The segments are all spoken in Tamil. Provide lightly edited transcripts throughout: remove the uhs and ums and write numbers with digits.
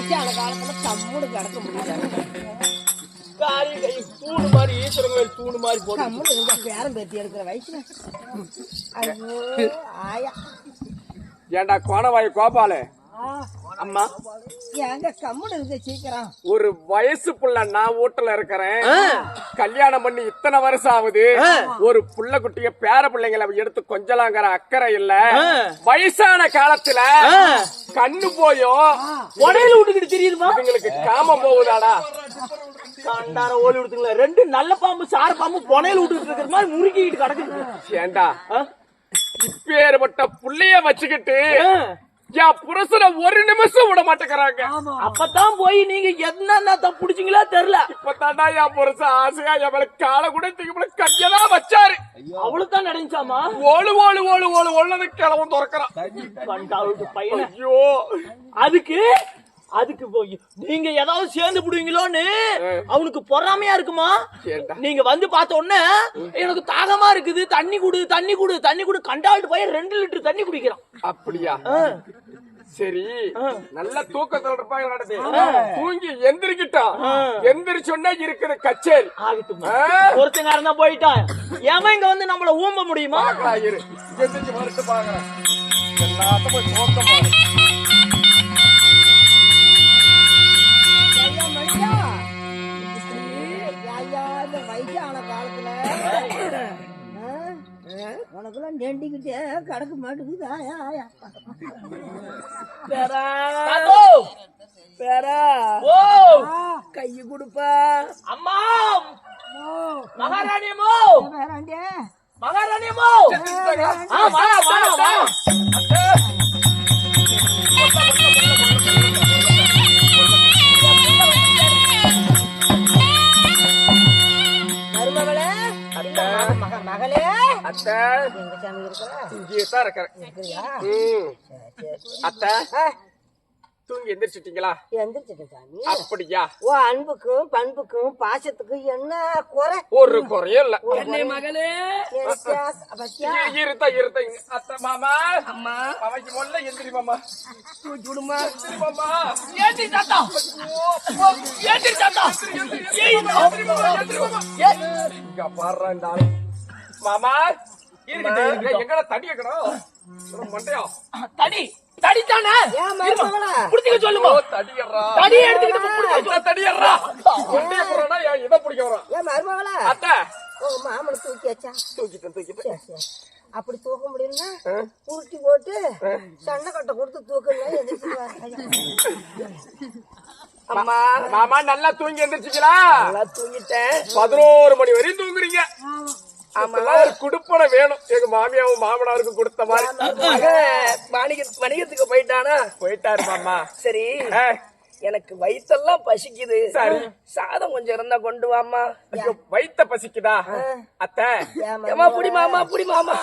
வயசான காலத்துல கம்முனு கிடக்க முடியாது. காரி கை தூணு மாதிரி ஈஸ்வரங்க தூணு மாதிரி போட்டு கம்முனு இருந்தா பேரம் பேத்தி எடுக்கிற வயசுல. ஐயோ ஆயா. ஏண்டா கோணவாய் கோபாலு அம்மா எங்க கம்முனு இருக்க சீக்கிரம். ஒரு வயசு புள்ள நான் வீட்டுல இருக்கிறேன். கல்யாணம் பண்ணி இத்தனை வருஷம் ஆகுது. ஒரு புள்ள குட்டிய பேர பிள்ளைங்களை எடுத்து கொஞ்சலாங்கிற அக்கறை இல்ல. வயசான காலத்துல கண்ணு போயும் உடையில விட்டுக்கிட்டு தெரியுதுமா இவங்களுக்கு காமம் போகுதாடா. கண்டார ஓலி விடுத்துங்களா ரெண்டு நல்ல பாம்பு சார பாம்பு புனையில விட்டுக்கிட்டு இருக்கிற மாதிரி முறுக்கிட்டு கிடக்குது. ஏண்டா இப்பேற்பட்ட புள்ளைய வச்சுக்கிட்டு என் புருஷனை ஒரு நிமிஷம் விட மாட்டேங்கிறாங்க. அப்பதான் போய் நீங்க என்ன புடிச்சீங்களா தெரியல. இப்பதாண்டா என் புருஷன் ஆசையா என் மேல காலை கூட தூக்கி கையதான் வச்சாரு. அவ்வளவுதான் நடந்துச்சாமா. ஓடு ஓடு ஓடு ஓடு ஒன்னது கிளவும் திறக்கிறான் பையன். ஐயோ அதுக்கு போய் நீங்க ஏதாவது சேர்ந்து புடுவீங்களோன்னு அவனுக்கு பொறாமையா இருக்குமா. நீங்க வந்து பார்த்த உடனே எனக்கு தாகமா இருக்குது தண்ணி குடு தண்ணி குடு தண்ணி குடு கண்டாவிட்டு போய் 2 லிட்டர் தண்ணி குடிக்கிறான். அப்படியா சரி நல்ல தூக்கத்துல இருப்பாங்க நடந்து தூங்கி எந்திரிக்கிட்டான். எந்திரிச்சோன்னா இருக்குது கச்சேரி ஆகட்டும். ஒருத்தங்காரன் தான் போயிட்டான். ஏமா இங்க வந்து நம்மள ஊம்ப முடியுமா. எந்திரிச்சு மறுத்து பாக்குறேன் எல்லாத்தையும் போய் தோக்கம் வயசான காலத்துல உனக்குலாம் நெண்டிக்கிட்டே கடக்க மாட்டேங்குதா. கைய கொடுப்பா அம்மா மகாராணியமோ மகாராணியமோ மகளே அத்தை இங்கேதான் இருக்கிறேன். அத்தை தூங்கி எந்திரிச்சிட்டீங்களா. எந்திரிச்சிட்டேன் சாமி. அப்படியா ஓ அன்புக்கும் பண்புக்கும் பாசத்துக்கும் என்ன குறை. ஒரு குறையும் இல்ல. என்னை மகளே இருத்த இருத்த அத்தை மாமா அம்மா மாமாக்கு முதல்ல எந்திரி மாமா தூக்கி விடுமா மாமா ஏத்தி தாத்தா ஏத்தி தாத்தா இங்க பாடுறா இந்த ஆளு மாமா எங்கடா தடி வைக்கணும் மண்டையா தடி தடித்தானே புடிச்சுக்க சொல்லுமா. தடியறா தடி எடுத்துக்கிட்டு தடியறா மண்டைய போறானா இதை பிடிக்க வரான். ஏன் மருமகளா அத்தை ஓ மாமனை தூக்கியாச்சா. தூக்கிட்டேன் அப்படி தூக்க முடியும்னா உருட்டி போட்டு சண்டை கட்டை கொடுத்து தூக்கணும் எந்திரிச்சு. அம்மா மாமா நல்லா தூங்கி எந்திரிச்சிங்களா. நல்லா தூங்கிட்டேன். 11 மணி வரையும் தூங்குறீங்க. ஒரு குடுப்பனை வேணும் எங்க மாமியாவும் மாமனாருக்கு கொடுத்த மாதிரி. வணிகத்துக்கு போயிட்டானா. போயிட்டாரு மாமா. சரி எனக்கு வயித்தெல்லாம் பசிக்குது. சரி சாதம் கொஞ்சம் இருந்தா கொண்டு வாமா. வயித்த பசிக்குதா அத்தை. புடி மாமா புடி மாமா.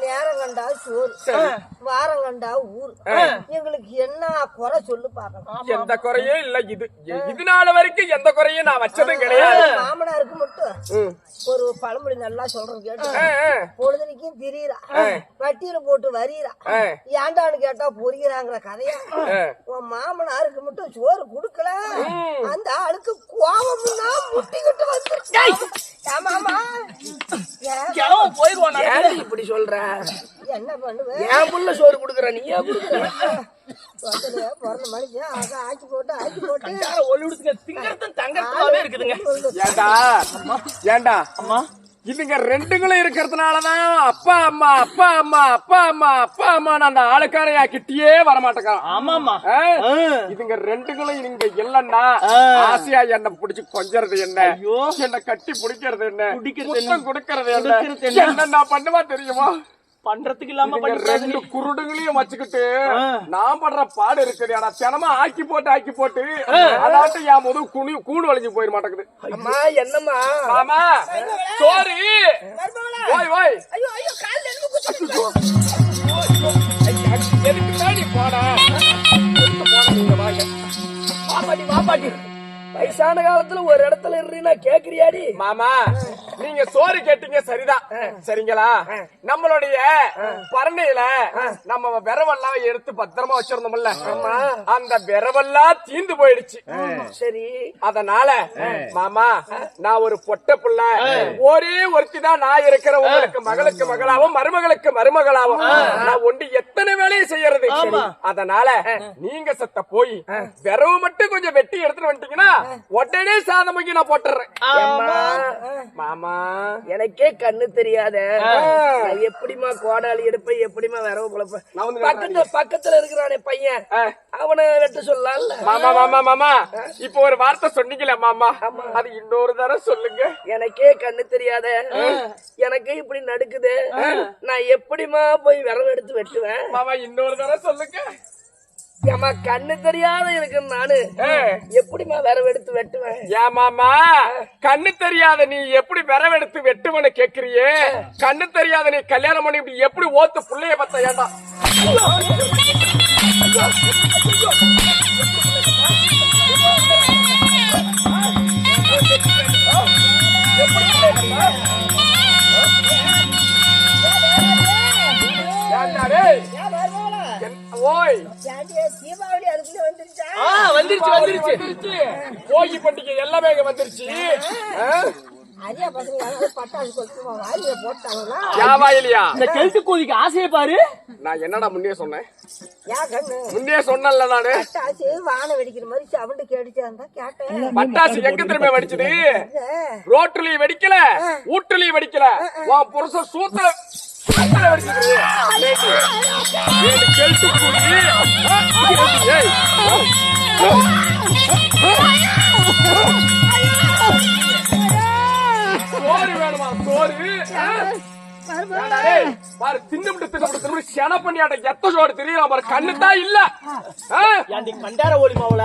நேரம் கண்டா சோறு வாரம் கண்டா ஊர். எங்களுக்கு என்ன குறை சொல்லு பாக்கலாம். எந்த குறையும் இல்ல. இது நாள் வரைக்கும் எந்த குறையும் நான் வச்சதும் கிடையாது. மாமனாருக்கு மட்டும் ஒரு பழமொழி நல்லா சொல்றோம் கேட்டு பொழுதுனைக்கும் திரியறா வட்டியில போட்டு வரியறா ஏண்டான்னு கேட்டா பொறிகிறாங்க கதையா. உன் மாமனாருக்கு மட்டும் சோறு குடுக்கல அந்த ஆளுக்கு கோபம்னா முட்டிக்கிட்டு வந்து போயிருவான். இப்படி சொல்ற என்ன பண்ணுவேன். என் புள்ள சோறு குடுக்குற நீயா குடுக்குற பிறந்த மனுஷன் அதை ஆக்கி போட்டு திங்கறதும் தங்கறதுமாவே இருக்குதுங்க. ஏண்டா ஏண்டா அம்மா இதுங்க ரெண்டுங்களும் இருக்கிறதுனாலதான் அப்பா அம்மா அப்பா அம்மா அப்பா அம்மா அப்பா அம்மா அந்த ஆளுக்காரையா கிட்டியே வரமாட்டேங்கான். ஆமாமா இதுங்க ரெண்டுங்களும் நீங்க இல்லன்னா ஆசையா என்ன பிடிச்சு கொஞ்சறது என்ன என்ன கட்டி பிடிக்கிறது என்ன முத்தம் கொடுக்கறது என்ன நான் பண்ணுவா தெரியுமா. பண்றதுக்கு இல்லாம 2 குருடுங்களையும் வச்சுக்கிட்டு நான் படுற பாடு இருக்குது. ஆனா தினமா ஆக்கி போட்டு அதாட்டு என் முது கூடு வளைஞ்சு போயிட மாட்டேங்குது. அம்மா என்னம்மா மாமா சோறு ஓய் ஓய் எதுக்கு தாடி போட நீங்க வாங்க. வாப்பாட்டி வயசான காலத்துல ஒரு இடத்துல இருறீனா கேக்குறியாடி மாமா நீங்க சோறு கேட்டீங்க சரிதான். சரிங்களா? நம்மளுடைய பரணையில நம்ம விரவெல்லாம் எடுத்து பத்திரமா வச்சிருந்தோம்ல, அந்த விரவெல்லாம் தீந்து போயிடுச்சு. சரி, அதனால மாமா நான் ஒரு பொட்ட புள்ள, ஒரே ஒருத்தி தான் நான் இருக்கிற. உங்களுக்கு மகளுக்கு மகளாவும் மருமகளுக்கு மருமகளாவும் நான் ஒண்டி எத்தனை வேலையை செய்யறது. அதனால நீங்க சத்த போய் விரவு மட்டும் கொஞ்சம் வெட்டி எடுத்துட்டு வந்துட்டீங்கன்னா உடனே சாதமைக்கு நான் போட்டுறேன். மாமா எனக்கே கண்ணு தெரியாத எப்படிமா கோடாலி எடுப்ப, எப்படிமா விரவு குழப்ப. பக்கத்துல இருக்கிறானே பையன், அவனை வெட்ட சொல்லலாம். மாமா மாமா மாமா இப்ப ஒரு வார்த்தை சொன்னீங்களே மாமா, அது இன்னொரு தடவை சொல்லுங்க. எனக்கே கண்ணு தெரியாத எனக்கு இப்படி நடுக்குது, நான் எப்படிமா போய் விரவு எடுத்து வெட்டுவேன்? மாமா இன்னொரு தடவை சொல்லுங்க. ஏமா கண்ணு தெரியாத எனக்கு நானு எப்படிமா விரவு எடுத்து வெட்டுவேன்? ஏன் மாமா கண்ணு தெரியாத நீ எப்படி விரவெடுத்து வெட்டுவன்னு கேக்குறியே? கண்ணு தெரியாத நீ கல்யாணம் பண்ணி இப்படி எப்படி ஓத்து புள்ளைய பத்த ஏண்டா? ஓய் தீபாவளி அதுக்குள்ள வந்துருச்சா? வந்துருச்சு. போகி பண்டிகை எல்லாமே வந்துருச்சு. அரியா பசங்க பட்டாசு கொளுத்துமா வாயில போட்டாங்களா? யாவாயிலியா இந்த கெல்ட்டு கோழிக்கு ஆசையை பாரு. நான் என்னடா முன்னே சொன்னேன்? யா கண்ணு முன்னே சொன்னல நானு. பட்டாசு வான வெடிக்கிற மாதிரி சவுண்ட் கேட்டுச்சா கேட்டேன். பட்டாசு எங்க திரும்ப வெடிச்சது? ரோட்லயும் வெடிக்கல, வீட்டுலயும் வெடிக்கல. உன் புருஷன் சூத்துல வெடிச்சது. கெல்ட்டு கோழி சோறு வேணுமா? சோறு பாரு, தின்னு சென பண்ணியாட்ட எத்த சோறு தெரியலாம் பாரு. கண்ணுதான் இல்ல. கண்டார ஒளி மாவுல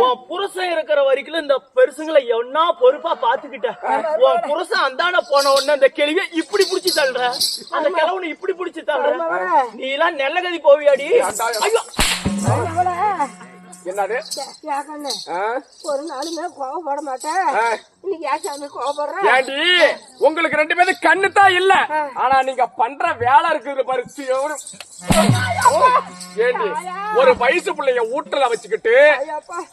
உன் புருஷன் இருக்கிற வரைக்கும் இந்த பெருசுங்களை என்ன பொறுப்பா பாத்துக்கிட்ட. உன் புருஷன் அந்தான போன உடனே இந்த கேள்வியை இப்படி புடிச்சு தள்ளுற, அந்த கிழவனை இப்படி புடிச்சு தள்ளுற. நீ எல்லாம் நெல்லகதி போவியாடி? ஐயோ என்னது? ஒரு நாளுமே கோவப்பட மாட்டேன், இன்னைக்கு ஏசாமி கோவப்படுறேன். ஏண்டி உங்களுக்கு ரெண்டு பேரும் கண்ணு தான் இல்ல, ஆனா நீங்க பண்ற வேலை இருக்குது பாரு. ஏண்டி ஒரு வயசு பிள்ளைய வீட்டுல வச்சுக்கிட்டு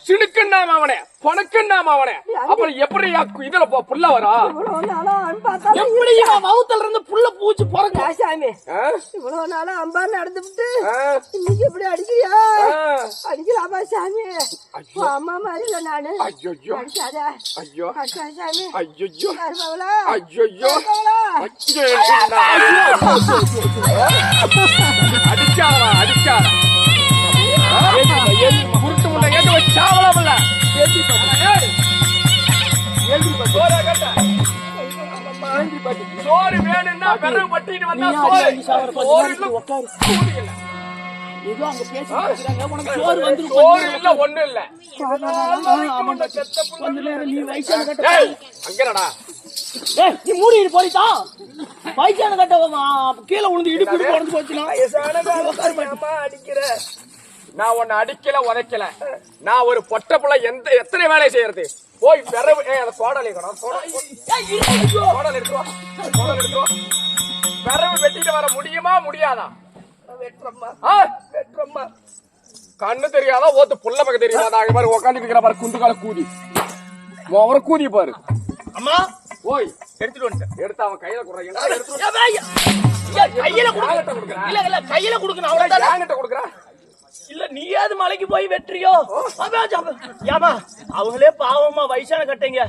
சினுக்குன்னா அவனே பொணக்குன்னா அவனே அப்புறம் எப்படி இதுல புள்ள வரா? எப்படி வவுத்துல இருந்து புள்ள பூச்சி போறங்க? ஏசாமி இவ்வளவு நாளா அம்பா நடந்துட்டு இன்னைக்கு இப்படி அடிக்கிறியா? அடிக்கலாமா சாமி? அம்மா மாதிரி இல்ல நானு. அடிக்காத. ஐயோ சாமி. ஐயோ மருமகளா? ஐயோ அடிச்சாவா அடிச்சாரா? குருட்டு முட்டை கேட்டு வச்சு சாவலாமல்ல. சோறு வேணும்னா விரவு பட்டிட்டு வந்தா சோறு இல்ல ஒண்ணு இல்ல. அங்கடா நீ மூடிட்டு போயிட்டான். வயசான கட்ட கீழே விழுந்து இடுப்பு உடஞ்சு போச்சுனா அடிக்கிற. நான் உன்னை அடிக்கல உதைக்கல. நான் ஒரு பொட்ட புள்ள எத்தனை வேலை செய்யறது? போய் விரவு கோடல் விரவு வெட்டிட்டு வர முடியுமா முடியாதா? வெற்றம்மா கண்ணு தெரியாதா? ஓத்து புள்ள பக்கம் தெரியாதா? பாரு உட்காந்து இருக்கிற பாரு குண்டுகால கூதி அவரை கூதி பாரு. அம்மா ஓய் எடுத்துட்டு வந்துட்டேன். எடுத்து அவன் கையில கொடுறாங்க. கையில கொடுக்கணும் இல்ல. நீயாவது மலைக்கு போய் வெற்றியோ? ஏமா அவங்களே பாவமா வயசான கட்டைங்க,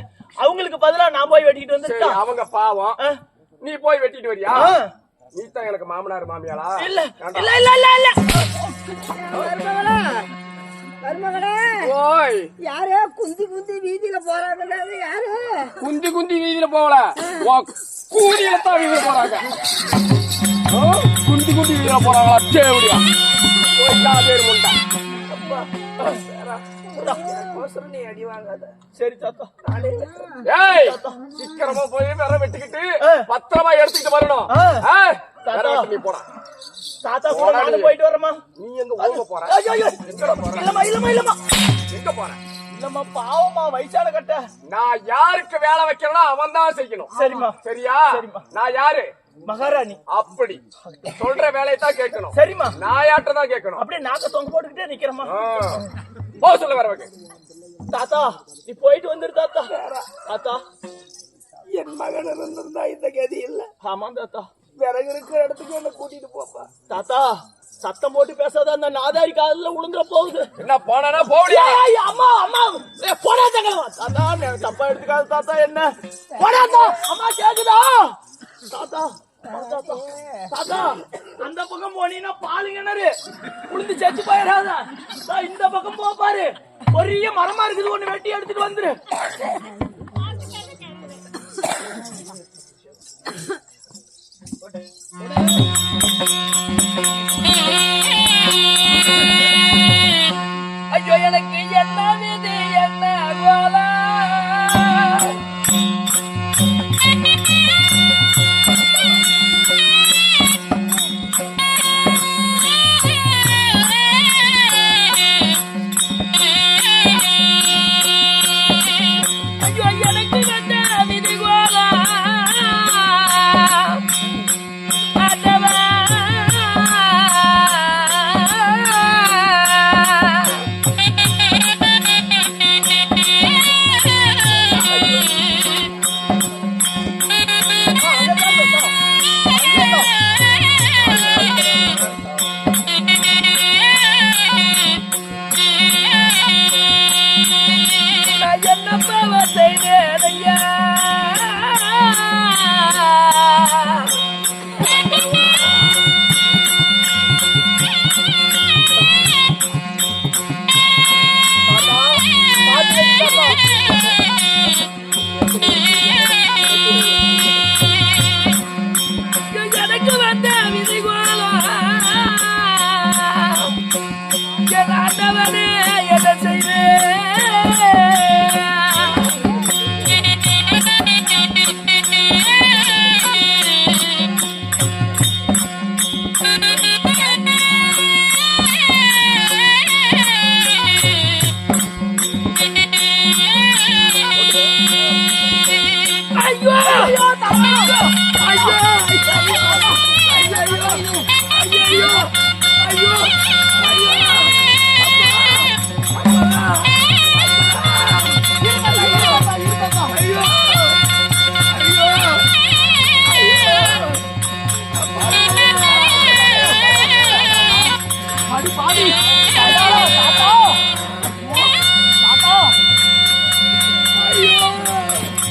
அவங்களுக்கு பதிலா நான் போய் வெட்டிட்டு வந்து. அவங்க பாவம், நீ போய் வெட்டிட்டு வரியா? நீ தான் எனக்கு மாமனார் மாமியாளா? இல்ல இல்ல இல்ல இல்ல இல்ல. மருமகளே ஓய் யாரு குந்தி குந்தி வீதியில போறாங்க? யாரு குந்தி குந்தி வீதியில போகல, கூதியில தான் வீதியில போறாங்க. குந்தி குந்தி வீதியில போறாங்களா? சேவடியா பேர் முண்டா. நீ அடி வாங்காத. சரி தாத்தா. ஏய் சீக்கிரமா போய் வேற வெட்டிக்கிட்டு பத்திரமா எடுத்துக்கிட்டு வரணும். நீ போடா தாத்தா கூட நானும் போயிட்டு வரமா? நீ எங்க ஊருக்கு போற? இல்லம்மா இல்லம்மா இல்லம்மா. எங்க போற? நம்ம பாவமா வயசான கட்ட. நான் யாருக்கு வேலை வைக்கிறேனோ அவன் தான் செய்யணும். சரிம்மா. சரியா? சரிம்மா. நான் யாரு? மகாராணி. அப்படி சொல்ற வேலையை தான் கேட்கணும். சரிம்மா. நான் யார்ட்ட தான் கேட்கணும். அப்படியே நாக்க தொங்க போட்டுக்கிட்டே நிக்கிறமா. போ சொல்ல வரவங்க. தாத்தா நீ போயிட்டு வந்துரு தாத்தா. தாத்தா என் மகன் இருந்திருந்தா இந்த கதி இல்ல. ஆமா தாத்தா. விறகு இருக்கிற இடத்துக்கு என்ன கூட்டிட்டு போப்பா. தாத்தா சத்தம் போட்டு பேசாத, அந்த நாதாரி காதுல உளுந்துற போகுது. என்ன போனா போடியா? அம்மா அம்மா போடா தங்கலமா. தாத்தா தப்பா எடுத்துக்காத தாத்தா. என்ன போடாதா? அம்மா கேக்குதா? தாத்தா தாத்தா தாத்தா அந்த பக்கம் போனீங்கன்னா பால் கிணறு உளுந்து செத்து போயிடாத. இந்த பக்கம் போ பாரு, பெரிய மரமா இருக்குது, ஒண்ணு வெட்டி எடுத்துட்டு வந்துரு. ஐயோ எனக்கு என்ன விதி என்ன கோலா.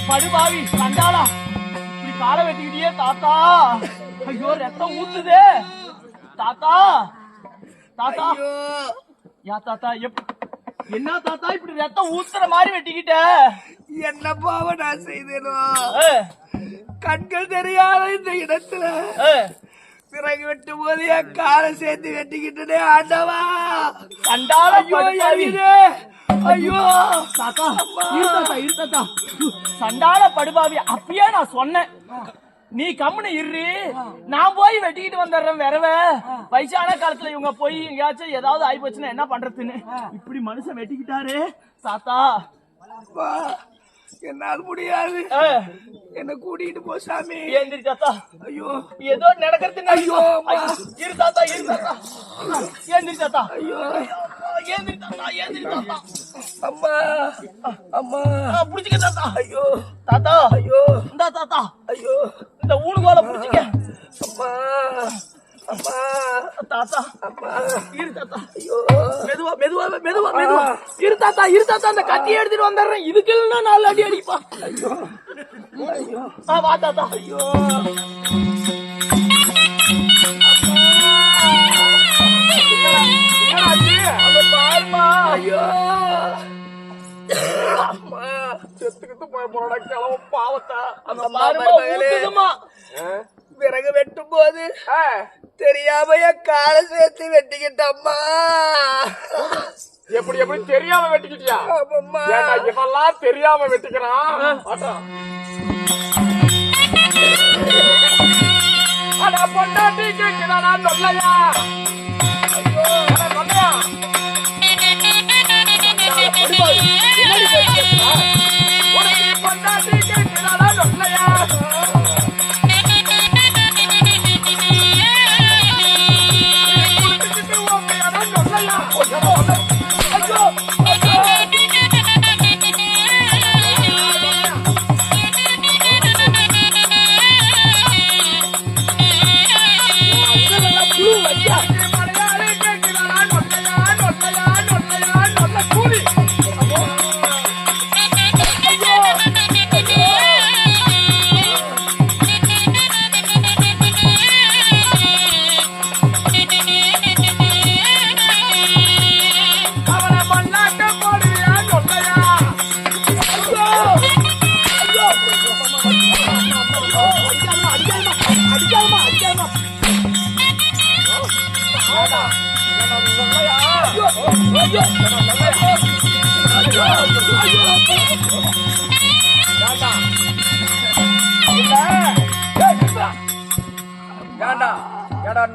படுபாவி கண்டாளா, இப்படி காலை வெட்டிக்கிட்டே தாத்தா. ஐயோ ரத்தம் ஊத்துதே தாத்தா. தாத்தா யா தாத்தா என்ன தாத்தா இப்படி ரத்தம் ஊத்துற மாதிரி வெட்டிக்கிட்ட? என்ன பாவம் நான் செய்தேனோ. கண்கள் தெரியாத இந்த இடத்துல பிறகு வெட்டும் போது என் காலை சேர்த்து வெட்டிக்கிட்டே ஆண்டவா. கண்டாள ஐயோ தாத்தா இருத்தாத்தா சண்டாள படுபாவி. அப்பயே நான் சொன்னேன், நீ கம்முன்னு இரு, நான் போய் வெட்டிக்கிட்டு வந்துடுறேன். வேறவ வயசான காலத்துல இவங்க போய் எங்கேயாச்சும் ஏதாவது ஆகி போச்சுன்னா என்ன பண்றதுன்னு இப்படி மனுஷன் வெட்டிக்கிட்டாரு தாத்தா. என்னால் முடியாது, என்ன கூட்டிட்டு போ சாமி. ஏந்திரி தாத்தா. ஐயோ ஏதோ நடக்கிறது. ஐயோ இரு தாத்தா இரு தாத்தா. ஏந்திரி தாத்தா. ஐயோ ஏந்திரி தாத்தா ஏந்திரி தாத்தா. அம்மா அம்மா புடிச்சுக்க தாத்தா. ஐயோ தாத்தா. ஐயோ இந்த தாத்தா. ஐயோ இந்த ஊனுகோல புடிச்சுக்க. அம்மா அம்மா தாத்தா. அம்மா இரு தாத்தா. ஐயோ மெதுவா மெதுவா மெதுவா மெதுவா இரு தாத்தா இரு தாத்தா. அந்த கத்தியை எடுத்துட்டு வந்துடுறேன். இதுக்கு இல்லைன்னா 4 அடி அடிப்பா. ஐயோ ஐயோ வா தாத்தா. ஐயோ பாருமா. ஐயோ அம்மா செத்துக்கிட்டு போய் போறடா கிளம்ப பாவத்தா. அந்த பாருமா ஊத்துதுமா. விறகு வெட்டும் போது தெரியாம என் காலை சேர்த்து வெட்டிக்கிட்டம்மா. எப்படி எப்படி தெரியாம வெட்டிக்கிட்டியா? ஆமாம்மா. ஏண்டா இவெல்லாம் தெரியாம வெட்டிக்கிறான். அட பொண்டாட்டி கேட்கிறானா சொல்லையா? ஐயோ சொல்லையா?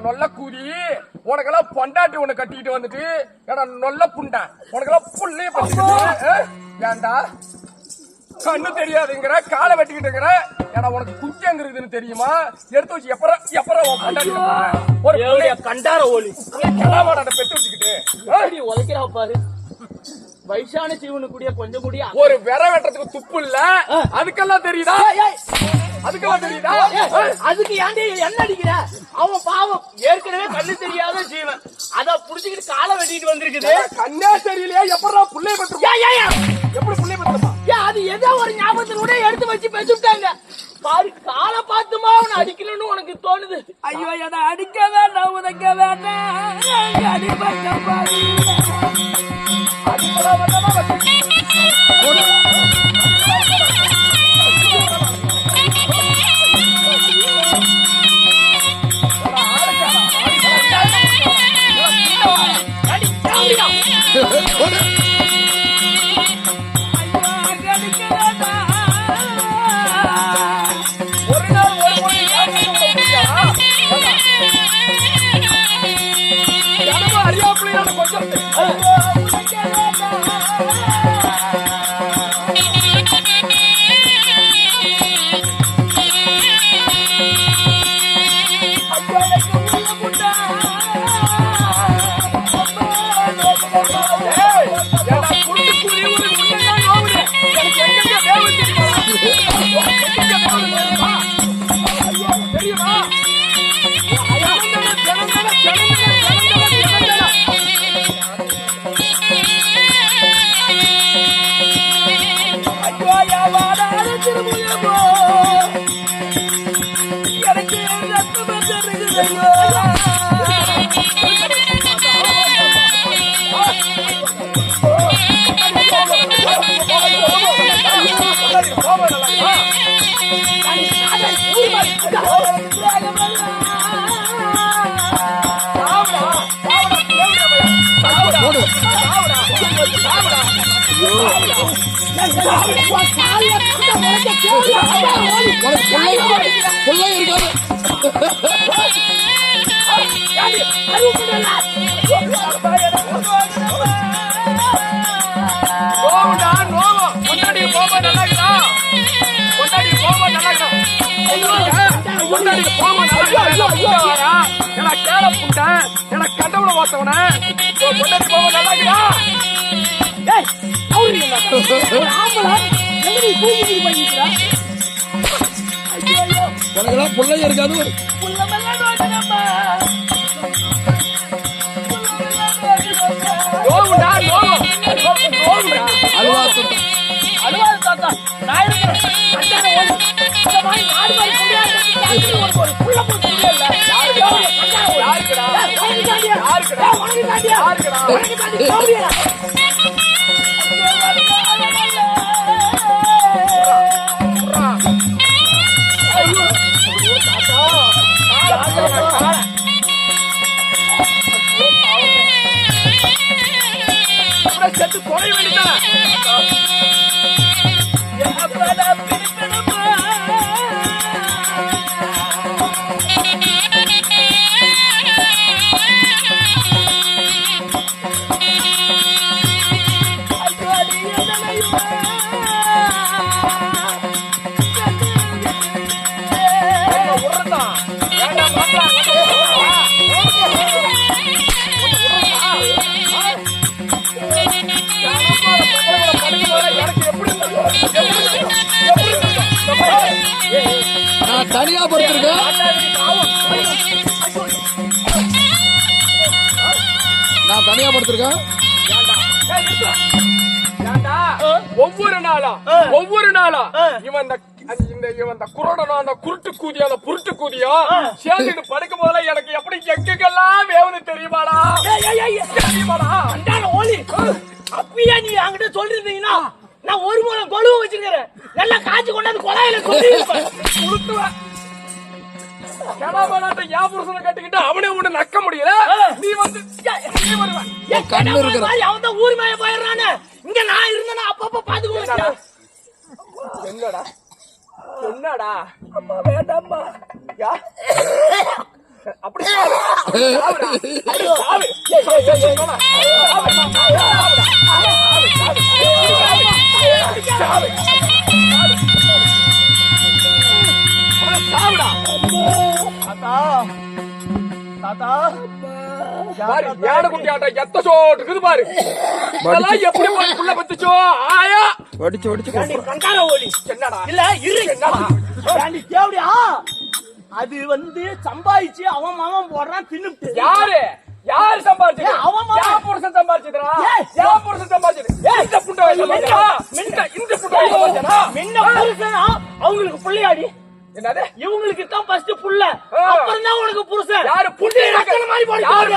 நொல்ல கூதி உனக்கெல்லாம் பொண்டாட்டி உன்னை கட்டிக்கிட்டு வந்துட்டு நொல்ல புண்டா உனக்கெல்லாம் புள்ளே ஏண்டா கண்ணு தெரியாதுங்கிற காலை வெட்டிக்கிட்டு ஏன்னா உனக்கு குஞ்சு எங்க இருக்குதுன்னு தெரியுமா? எடுத்து வச்சு எப்பறம் ஒரு கண்டார ஓலி பெற்று வச்சுக்கிட்டு உதைக்கிறா பாரு. வயசான சீவனு கூடிய கொஞ்சம் கூடிய ஒரு விர வெட்டுறதுக்கு துப்பு இல்ல, அதுக்கெல்லாம் தெரியுதா? அதுக்கெல்லாம் தெரியுதா? அதுக்கு ஏன்டி என்ன அடிக்கிற? அவன் பாவம் ஏற்கனவே கண்ணு தெரியாத ஜீவன், அத புடிச்சுக்கிட்டு காலை வெட்டிட்டு வந்திருக்குது. கண்ணே தெரியலையா? எப்படா புள்ளைய பெற்று எப்படி புள்ளைய பெற்றுமா? அது ஏதோ ஒரு ஞாபகத்துல கூட எடுத்து வச்சு பெற்றுட்டாங்க பாரு. காலை பார்த்துமா அவனை அடிக்கணும்னு உனக்கு தோணுது? ஐயோ என அடிக்க வேண்டாம், உதைக்க வேண்டாம், அடிப்பட்ட பாரு. பிள்ளைய இருக்காது செத்து கொலை வேண்டிதான். ஐயோ தனியா படுத்திருக்கேன். நான் தனியா படுத்திருக்கேன். ஒவ்வொரு நாளும் இவன் இந்த குருடனும் அந்த குருட்டு கூதியும் அந்த புருட்டு கூதியும் சேர்ந்துட்டு படுக்கும் போதுல எனக்கு எப்படி எங்கெல்லாம் வேவுது தெரியுமாடா? ஓலி அப்பயே நீ அங்கிட்ட சொல்லிருந்தீங்கன்னா நான் ஒரு மூலம் கொழுவு வச்சிருக்கிறேன். நல்லா காய்ச்சி கொண்டாந்து கொலையில சொல்லி என் புருஷனை கட்டிக்கிட்டு அவனே ஒண்ணு நக்க முடியல. நீ வந்து கண்ணு இருக்கிற அவன் தான் ஊர் மேய போயிடுறானு. இங்க நான் இருந்தேன்னா அப்பப்ப பாத்துக்கோ. என்னடா அம்மா வேண்டாம்மா. அப்படி யானை குட்டி ஆட்டம் எத்த சோட்டுக்குது பாரு. எப்படி புள்ள பத்துச்சோ ஆயா வடிச்சு வடிச்சு கங்கார ஓலி என்னடா இல்ல இரு தேவடியா அது வந்து சம்பாதிச்சு அவன் மாமன் போடுறான் தின்னுட்டு. யாரு சம்பாதிச்சது? அவன் என் புருஷன் சம்பாதிச்சதுடா. என் புருஷன் சம்பாதிச்சது. இந்த புண்டை சம்பாதிச்சா இந்த புண்டை சம்பாதிச்சா முன்ன புருஷனா அவங்களுக்கு புள்ளையாடி. என்னது? இவங்களுக்கு தான் ஃபர்ஸ்ட் புள்ள, அப்புறம் தான் உனக்கு புருஷன். யாரு புண்டை ரத்தன மாதிரி போடு. யாரு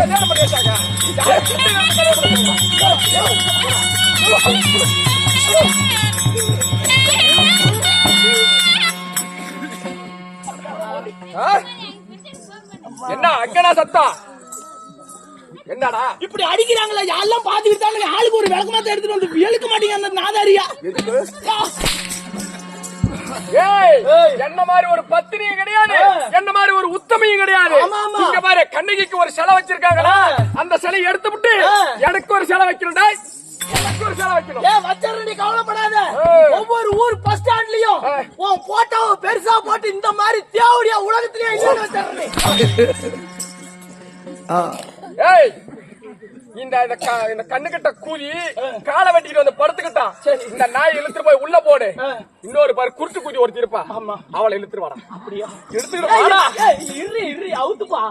கல்யாணம் பண்ணி வச்சாங்க? யாரு புண்டை என்ன அங்கனா சத்தம்? என்னடா இப்படி அடிக்கிறாங்களா? எல்லாம் பாத்துக்கிட்டாங்க. ஆளுக்கு ஒரு விளக்கமாத்த எடுத்துட்டு வந்து எழுக்க மாட்டீங்க அந்த நாதாரியா. என்ன மாதிரி ஒரு பத்தினியும் கிடையாது, என்ன மாதிரி ஒரு உத்தமையும் கிடையாது. இங்க பாரு கண்ணகிக்கு ஒரு சிலை வச்சிருக்காங்களா, அந்த சிலையை எடுத்து விட்டு எனக்கு ஒரு சிலை வைக்கணும்டா. எனக்கு ஒரு சிலை வைக்கணும். வச்சரண்டி கவலைப்படாத. ஒவ்வொரு ஊர் பஸ் ஸ்டாண்ட்லயும் உன் போட்டோவை பெருசா போட்டு இந்த மாதிரி தேவடியா உலகத்திலேயே இல்லைன்னு வச்சரண்டி. ஏய் இந்த கண்ணுகிட்ட கூதி காலை வெட்டிட்டு வந்து படுத்துக்கிட்டான். இந்த நாய் இழுத்துட்டு போய் உள்ள போடு. இன்னொரு பாரு குருட்டு கூதி ஒருத்தி இருப்பா, அவளை இழுத்துட்டு வாடா. அப்படியா? எடுத்துக்கிட்டு வாடா. இரு அவுத்துப்பா.